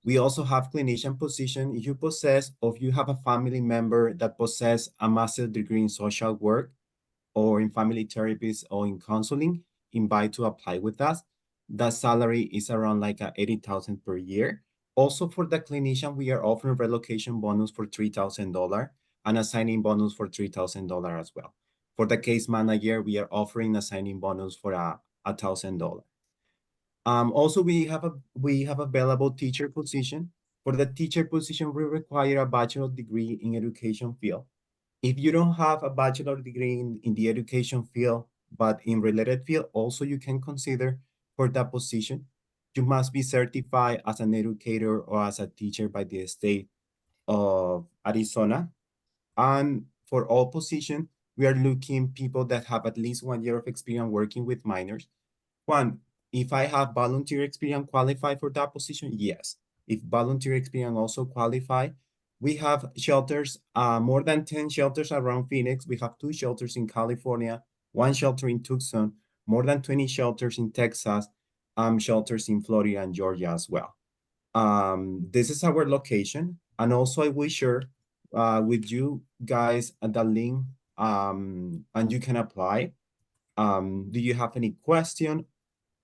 We also have clinician position. If you possess or if you have a family member that possess a master's degree in social work or in family therapies or in counseling, invite to apply with us. The salary is around like 80,000 per year. Also for the clinician, we are offering relocation bonus for $3,000 and a signing bonus for $3,000 as well. For the case manager, we are offering a signing bonus for $1,000. Also, we have available teacher position. For the teacher position, we require a bachelor degree in education field. If you don't have a bachelor degree in the education field, but in related field, also you can consider for that position. You must be certified as an educator or as a teacher by the state of Arizona. And for all positions, we are looking people that have at least 1 year of experience working with minors. Juan, if I have volunteer experience qualify for that position, yes. If volunteer experience also qualify, we have shelters, more than 10 shelters around Phoenix. We have 2 shelters in California, 1 shelter in Tucson, more than 20 shelters in Texas, shelters in Florida and Georgia as well. This is our location. And also I will share with you guys the link and you can apply. Do you have any question?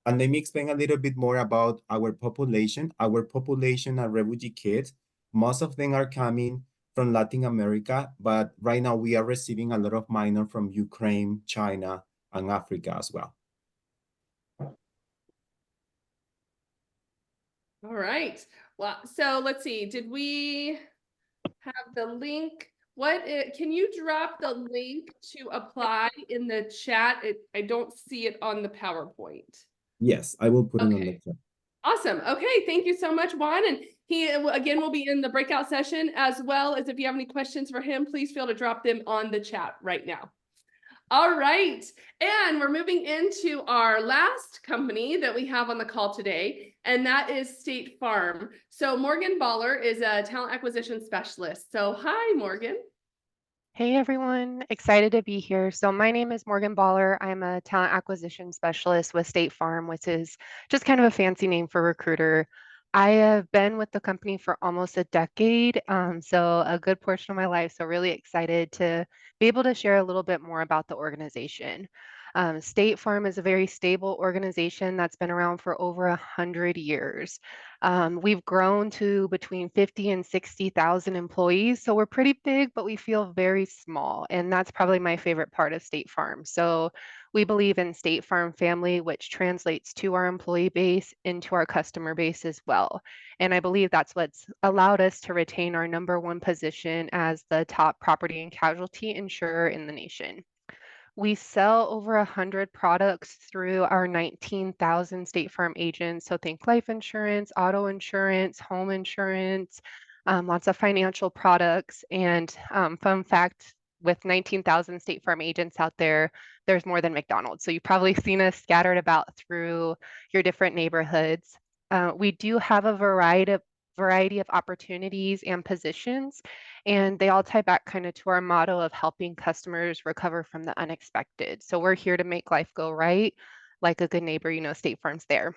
And let me explain a little bit more about our population. Our population are refugee kids. Most of them are coming from Latin America, but right now we are receiving a lot of minors from Ukraine, China, and Africa as well. All right. Well, so let's see. Did we have the link? Can you drop the link to apply in the chat? I don't see it on the PowerPoint. Yes, I will put it on the Okay. chat. Awesome. Okay. Thank you so much, Juan. And he, again, will be in the breakout session, as well as if you have any questions for him, please feel to drop them on the chat right now. All right. And we're moving into our last company that we have on the call today, and that is State Farm. So Morgan Baller is a talent acquisition specialist. So hi, Morgan. Hey everyone, excited to be here. So my name is Morgan Baller. I'm a talent acquisition specialist with State Farm, which is just kind of a fancy name for recruiter. I have been with the company for almost a decade, so a good portion of my life. So really excited to be able to share a little bit more about the organization. State Farm is a very stable organization that's been around for over 100 years. We've grown to between 50 and 60,000 employees, so we're pretty big, but we feel very small, and that's probably my favorite part of State Farm. So we believe in State Farm family, which translates to our employee base into our customer base as well. And I believe that's what's allowed us to retain our #1 position as the top property and casualty insurer in the nation. We sell over 100 products through our 19,000 State Farm agents. So think life insurance, auto insurance, home insurance, lots of financial products. And fun fact, with 19,000 State Farm agents out there, there's more than McDonald's. So you've probably seen us scattered about through your different neighborhoods. We do have a variety of opportunities and positions, and they all tie back kind of to our motto of helping customers recover from the unexpected. So we're here to make life go right. Like a good neighbor, State Farm's there.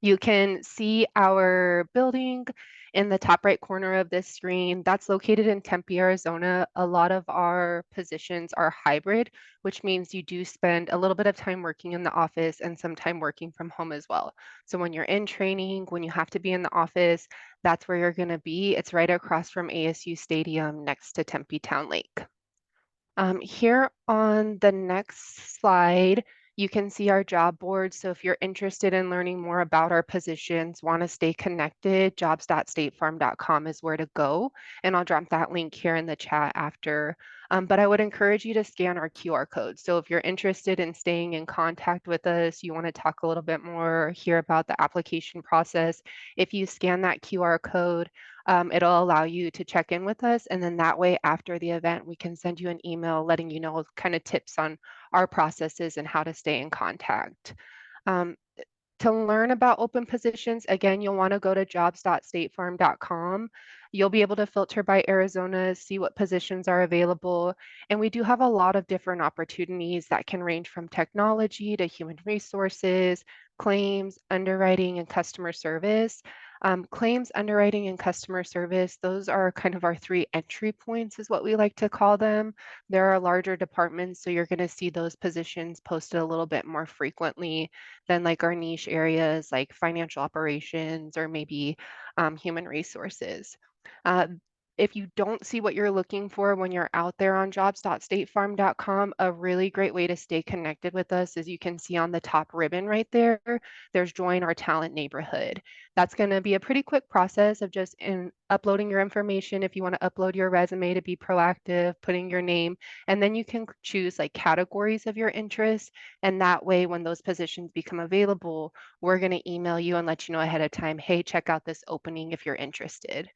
You can see our building in the top right corner of this screen. That's located in Tempe, Arizona. A lot of our positions are hybrid, which means you do spend a little bit of time working in the office and some time working from home as well. So when you're in training, when you have to be in the office, that's where you're going to be. It's right across from ASU Stadium next to Tempe Town Lake. Here on the next slide, You can see our job board. So if you're interested in learning more about our positions, want to stay connected, jobs.statefarm.com is where to go. And I'll drop that link here in the chat after. But I would encourage you to scan our QR code. So if you're interested in staying in contact with us, you want to talk a little bit more, hear about the application process, if you scan that QR code, it'll allow you to check in with us. And then that way, after the event, we can send you an email letting you know kind of tips on our processes and how to stay in contact. Um, to learn about open positions, again, you'll want to go to jobs.statefarm.com. You'll be able to filter by Arizona, see what positions are available. And we do have a lot of different opportunities that can range from technology to human resources, claims, underwriting, and customer service. Claims, underwriting, and customer service, those are kind of our 3 entry points is what we like to call them. There are larger departments, so you're going to see those positions posted a little bit more frequently than like our niche areas like financial operations or maybe human resources. Uh, if you don't see what you're looking for when you're out there on jobs.statefarm.com, a really great way to stay connected with us is you can see on the top ribbon right there, there's join our talent neighborhood. That's going to be a pretty quick process of just uploading your information. If you want to upload your resume to be proactive, putting your name, and then you can choose like categories of your interest. And that way, when those positions become available, we're going to email you and let you know ahead of time, hey, check out this opening if you're interested.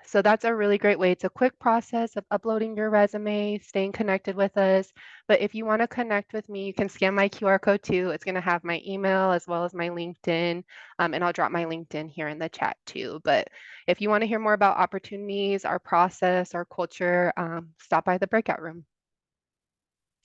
So that's a really great way. It's a quick process of uploading your resume, staying connected with us. But if you want to connect with me, you can scan my QR code too. It's going to have my email as well as my LinkedIn. And I'll drop my LinkedIn here in the chat too. But if you want to hear more about opportunities, our process, our culture, stop by the breakout room.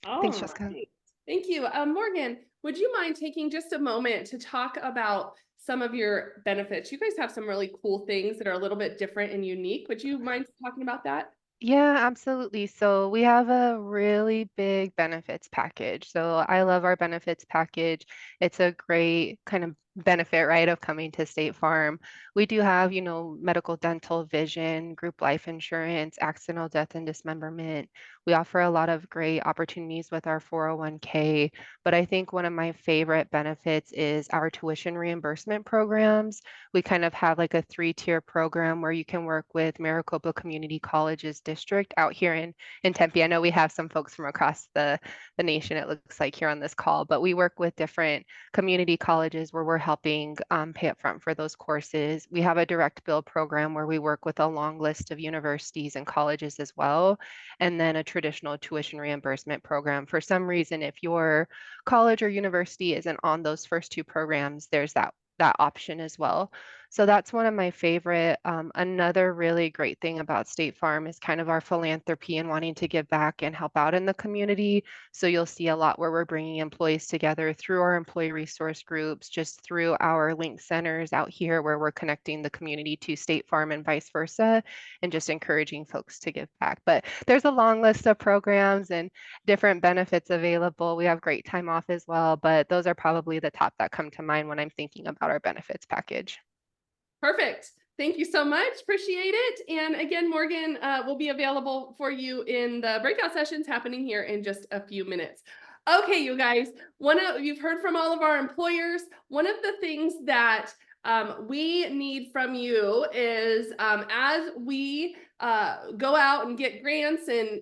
Thanks, Jessica. Right. Thank you. Morgan, would you mind taking just a moment to talk about some of your benefits? You guys have some really cool things that are a little bit different and unique. Would you mind talking about that? Yeah, absolutely. So we have a really big benefits package. So I love our benefits package. It's a great kind of benefit, right, of coming to State Farm. We do have, medical, dental, vision, group life insurance, accidental death and dismemberment. We offer a lot of great opportunities with our 401k, but I think one of my favorite benefits is our tuition reimbursement programs. We kind of have like a 3-tier program where you can work with Maricopa Community College's district out here in Tempe. I know we have some folks from across the nation, it looks like, here on this call, but we work with different community colleges where we're helping pay up front for those courses. We have a direct bill program where we work with a long list of universities and colleges as well, and then a traditional tuition reimbursement program. For some reason, if your college or university isn't on those first 2 programs, there's that option as well. So that's one of my favorite. Another really great thing about State Farm is kind of our philanthropy and wanting to give back and help out in the community. So you'll see a lot where we're bringing employees together through our employee resource groups, just through our link centers out here where we're connecting the community to State Farm and vice versa, and just encouraging folks to give back. But there's a long list of programs and different benefits available. We have great time off as well, but those are probably the top that come to mind when I'm thinking about our benefits package. Perfect. Thank you so much. Appreciate it. And again, Morgan will be available for you in the breakout sessions happening here in just a few minutes. Okay, you guys, you've heard from all of our employers. One of the things that we need from you is as we go out and get grants and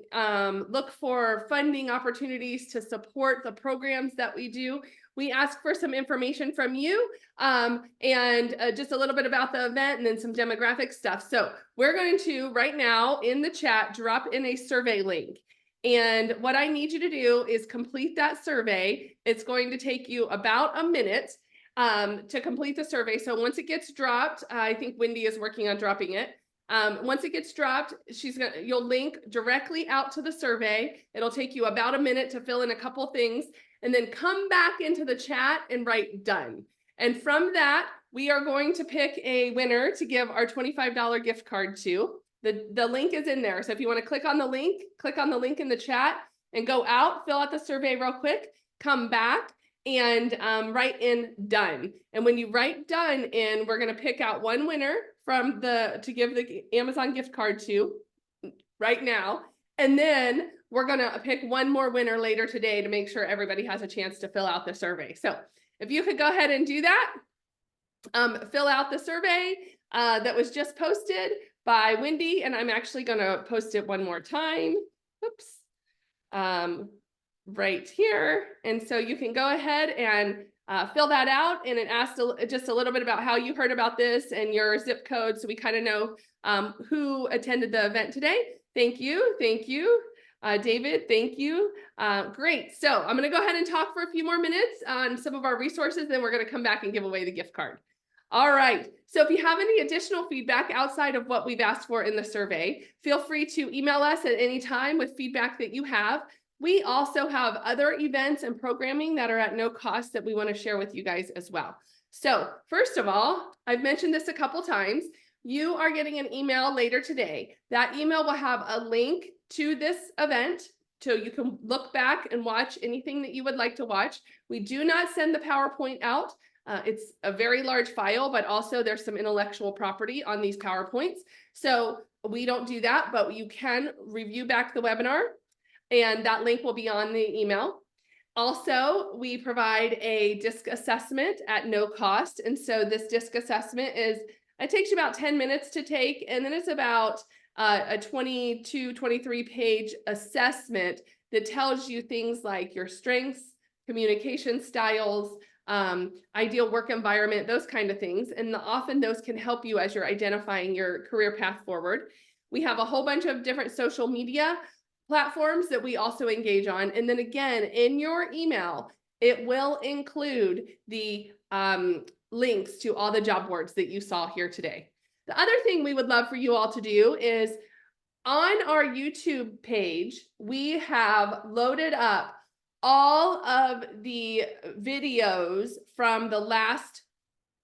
look for funding opportunities to support the programs that we do, we ask for some information from you and just a little bit about the event and then some demographic stuff. So we're going to right now in the chat drop in a survey link. And what I need you to do is complete that survey. It's going to take you about a minute to complete the survey. So once it gets dropped, I think Wendy is working on dropping it. Once it gets dropped, you'll link directly out to the survey. It'll take you about a minute to fill in a couple things and then come back into the chat and write done. And from that, we are going to pick a winner to give our $25 gift card to. The link is in there. So if you want to click on the link in the chat and go out, fill out the survey real quick, come back and write in done. And when you write done in, we're going to pick out one winner to give the Amazon gift card to right now. And then we're gonna pick one more winner later today to make sure everybody has a chance to fill out the survey. So if you could go ahead and do that, fill out the survey that was just posted by Wendy, and I'm actually gonna post it one more time. Oops. Right here. And so you can go ahead and fill that out, and it asks just a little bit about how you heard about this and your zip code, so we kind of know who attended the event today. Thank you. Thank you. David, thank you. Great. So I'm going to go ahead and talk for a few more minutes on some of our resources, then we're going to come back and give away the gift card. All right. So if you have any additional feedback outside of what we've asked for in the survey, feel free to email us at any time with feedback that you have. We also have other events and programming that are at no cost that we want to share with you guys as well. So first of all, I've mentioned this a couple times. You are getting an email later today. That email will have a link to this event, so you can look back and watch anything that you would like to watch. We do not send the PowerPoint out. It's a very large file, but also there's some intellectual property on these PowerPoints. So we don't do that, but you can review back the webinar, and that link will be on the email. Also, we provide a DISC assessment at no cost. And so this DISC assessment it takes you about 10 minutes to take, and then it's about a 22, 23 page assessment that tells you things like your strengths, communication styles, ideal work environment, those kind of things. And often those can help you as you're identifying your career path forward. We have a whole bunch of different social media platforms that we also engage on. And then again, in your email, it will include the links to all the job boards that you saw here today. The other thing we would love for you all to do is on our YouTube page, we have loaded up all of the videos from the last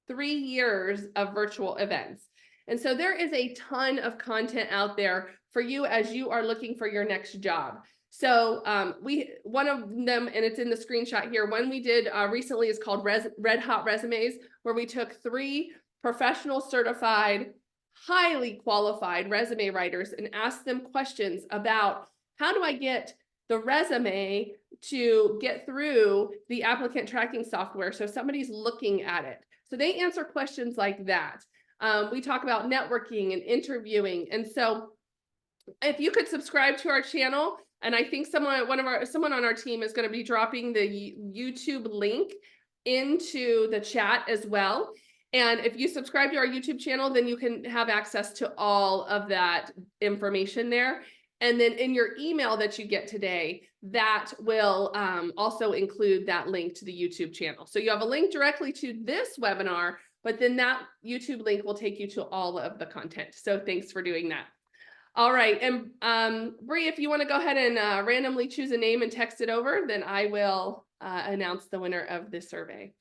3 years of virtual events. And so there is a ton of content out there for you as you are looking for your next job. So one of them, and it's in the screenshot here, one we did recently is called Red Hot Resumes, where we took 3 professional certified, highly qualified resume writers and asked them questions about how do I get the resume to get through the applicant tracking software so somebody's looking at it. So they answer questions like that. We talk about networking and interviewing. And so if you could subscribe to our channel, and I think someone on our team is going to be dropping the YouTube link into the chat as well. And if you subscribe to our YouTube channel, then you can have access to all of that information there. And then in your email that you get today, that will also include that link to the YouTube channel. So you have a link directly to this webinar, but then that YouTube link will take you to all of the content. So thanks for doing that. All right, and Bree, if you want to go ahead and randomly choose a name and text it over, then I will announce the winner of this survey.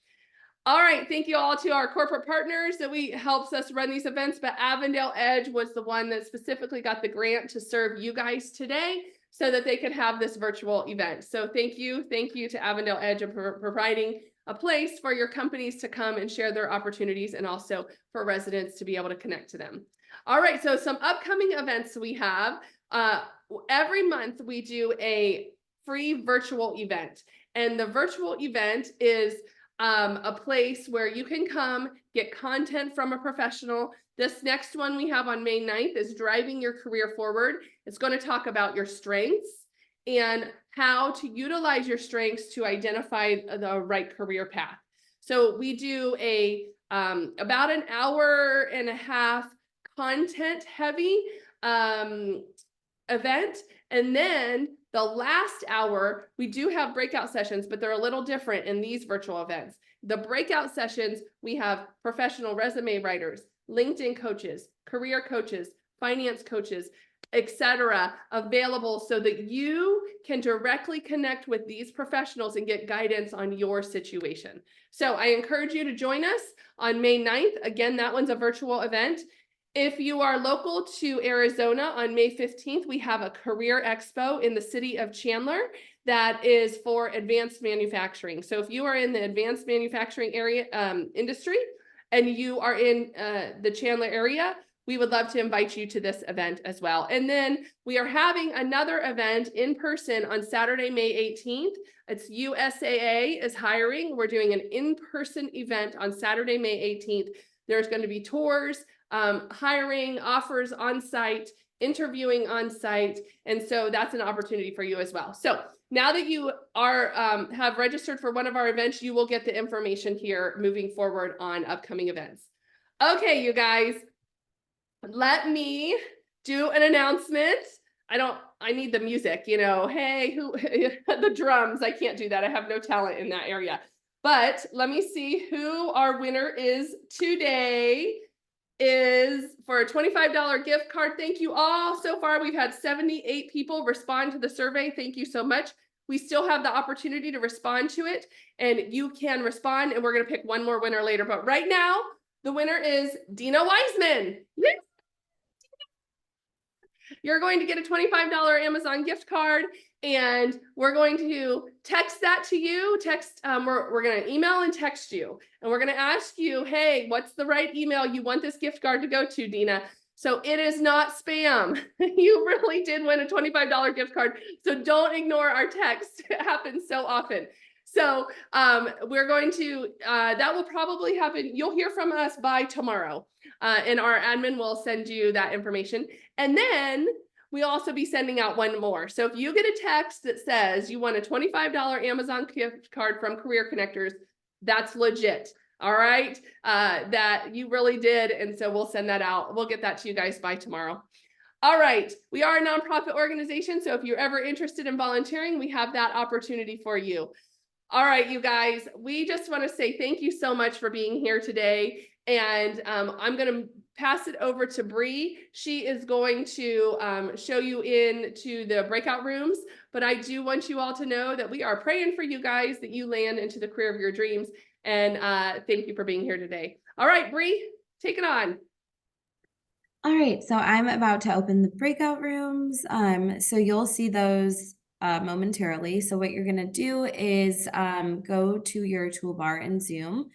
All right, thank you all to our corporate partners that helps us run these events, but Avondale Edge was the one that specifically got the grant to serve you guys today so that they could have this virtual event. So thank you to Avondale Edge for providing a place for your companies to come and share their opportunities, and also for residents to be able to connect to them. All right, so some upcoming events we have. Every month we do a free virtual event, and the virtual event is a place where you can come get content from a professional. This next one we have on May 9th is Driving Your Career Forward. It's going to talk about your strengths and how to utilize your strengths to identify the right career path. So we do about an hour and a half content heavy event, and then the last hour we do have breakout sessions, but they're a little different in these virtual events. The breakout sessions, we have professional resume writers, LinkedIn coaches, career coaches, finance coaches, etc., available so that you can directly connect with these professionals and get guidance on your situation. So I encourage you to join us on May 9th. Again, that one's a virtual event. If you are local to Arizona, on May 15th, we have a career expo in the city of Chandler that is for advanced manufacturing. So if you are in the advanced manufacturing area industry and you are in the Chandler area, we would love to invite you to this event as well. And then we are having another event in person on Saturday, May 18th. It's USAA is hiring. We're doing an in-person event on Saturday, May 18th. There's going to be tours, hiring, offers on site, interviewing on site. And so that's an opportunity for you as well. So now that you are have registered for one of our events, you will get the information here moving forward on upcoming events. Okay, you guys, let me do an announcement. I need the music, you know, hey, the drums, I can't do that. I have no talent in that area. But let me see who our winner is today. Is for a $25 gift card. Thank you all. So far, we've had 78 people respond to the survey. Thank you so much. We still have the opportunity to respond to it, and you can respond, and we're going to pick one more winner later. But right now, the winner is Dina Wiseman. Yes. You're going to get a $25 Amazon gift card, and we're going to text that to you. We're going to email and text you, and we're going to ask you, hey, what's the right email you want this gift card to go to, Dina? So it is not spam. You really did win a $25 gift card. So don't ignore our text. It happens so often. So we're going to, that will probably happen. You'll hear from us by tomorrow, and our admin will send you that information. And then we'll also be sending out one more. So if you get a text that says you want a $25 Amazon gift card from Career Connectors, that's legit. All right, that you really did. And so we'll send that out. We'll get that to you guys by tomorrow. All right, we are a nonprofit organization. So if you're ever interested in volunteering, we have that opportunity for you. All right, you guys, we just want to say thank you so much for being here today. And I'm going to pass it over to Bree. She is going to show you into the breakout rooms. But I do want you all to know that we are praying for you guys, that you land into the career of your dreams. And thank you for being here today. All right, Bree, take it on. All right, so I'm about to open the breakout rooms. So you'll see those momentarily. So what you're gonna do is go to your toolbar in Zoom,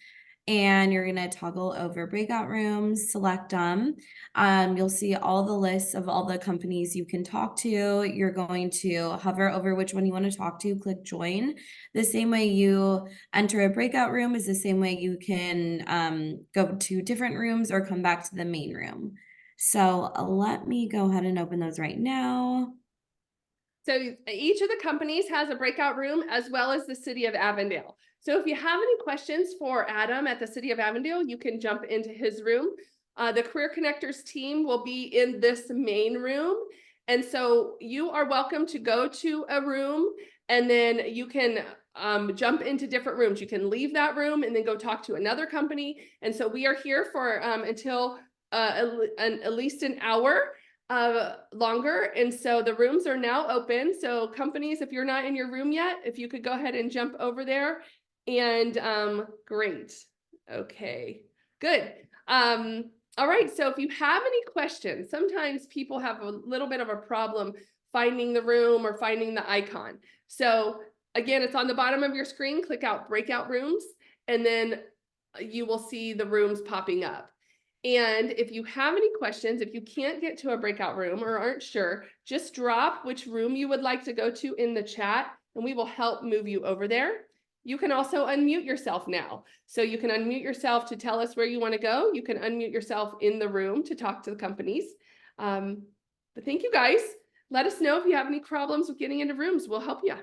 and you're gonna toggle over breakout rooms, select them. You'll see all the lists of all the companies you can talk to. You're going to hover over which one you want to talk to, click join. The same way you enter a breakout room is the same way you can go to different rooms or come back to the main room. So let me go ahead and open those right now. So each of the companies has a breakout room, as well as the city of Avondale. So if you have any questions for Adam at the city of Avondale, you can jump into his room. The Career Connectors team will be in this main room. And so you are welcome to go to a room, and then you can jump into different rooms. You can leave that room and then go talk to another company. And so we are here for until at least an hour longer. And so the rooms are now open. So companies, if you're not in your room yet, if you could go ahead and jump over there. And great. Okay, good. All right, so if you have any questions, sometimes people have a little bit of a problem finding the room or finding the icon. So again, it's on the bottom of your screen. Click out breakout rooms, and then you will see the rooms popping up. And if you have any questions, if you can't get to a breakout room or aren't sure, just drop which room you would like to go to in the chat, and we will help move you over there. You can also unmute yourself now. So you can unmute yourself to tell us where you want to go. You can unmute yourself in the room to talk to the companies. But thank you guys. Let us know if you have any problems with getting into rooms. We'll help you.